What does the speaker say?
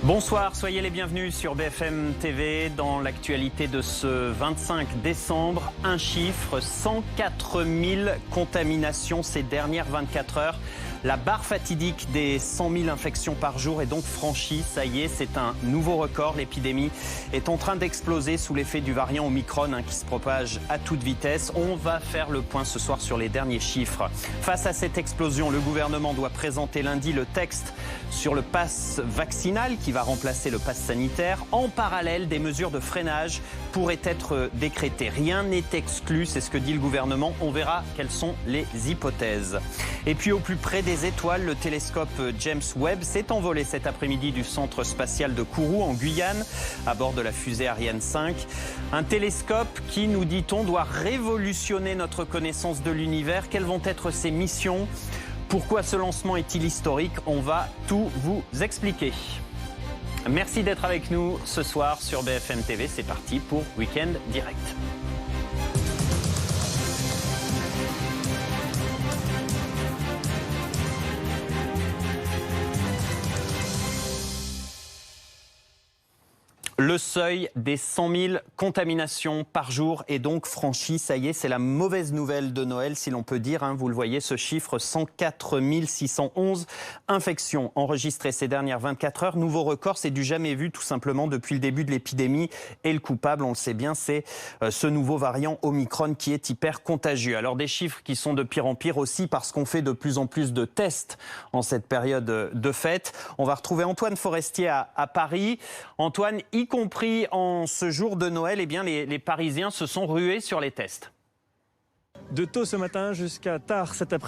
Bonsoir, soyez les bienvenus sur BFM TV. Dans l'actualité de ce 25 décembre, un chiffre, 104 000 contaminations ces dernières 24 heures. La barre fatidique des 100 000 infections par jour est donc franchie. Ça y est, c'est un nouveau record. L'épidémie est en train d'exploser sous l'effet du variant Omicron qui se propage à toute vitesse. On va faire le point ce soir sur les derniers chiffres. Face à cette explosion, le gouvernement doit présenter lundi le texte sur le pass vaccinal qui va remplacer le pass sanitaire. En parallèle, des mesures de freinage pourraient être décrétées. Rien n'est exclu, c'est ce que dit le gouvernement. On verra quelles sont les hypothèses. Et puis au plus près des étoiles, le télescope James Webb s'est envolé cet après-midi du centre spatial de Kourou en Guyane à bord de la fusée Ariane 5. Un télescope qui, nous dit-on, doit révolutionner notre connaissance de l'univers. Quelles vont être ses missions ? Pourquoi ce lancement est-il historique ? On va tout vous expliquer. Merci d'être avec nous ce soir sur BFM TV. C'est parti pour Week-end Direct. Le seuil des 100 000 contaminations par jour est donc franchi. Ça y est, c'est la mauvaise nouvelle de Noël, si l'on peut dire. Vous le voyez, ce chiffre, 104 611 infections enregistrées ces dernières 24 heures. Nouveau record, c'est du jamais vu, tout simplement, depuis le début de l'épidémie. Et le coupable, on le sait bien, c'est ce nouveau variant Omicron qui est hyper contagieux. Alors des chiffres qui sont de pire en pire aussi parce qu'on fait de plus en plus de tests en cette période de fête. On va retrouver Antoine Forestier à Paris. Antoine, y compris en ce jour de Noël, eh bien les Parisiens se sont rués sur les tests. De tôt ce matin jusqu'à tard cet après-midi.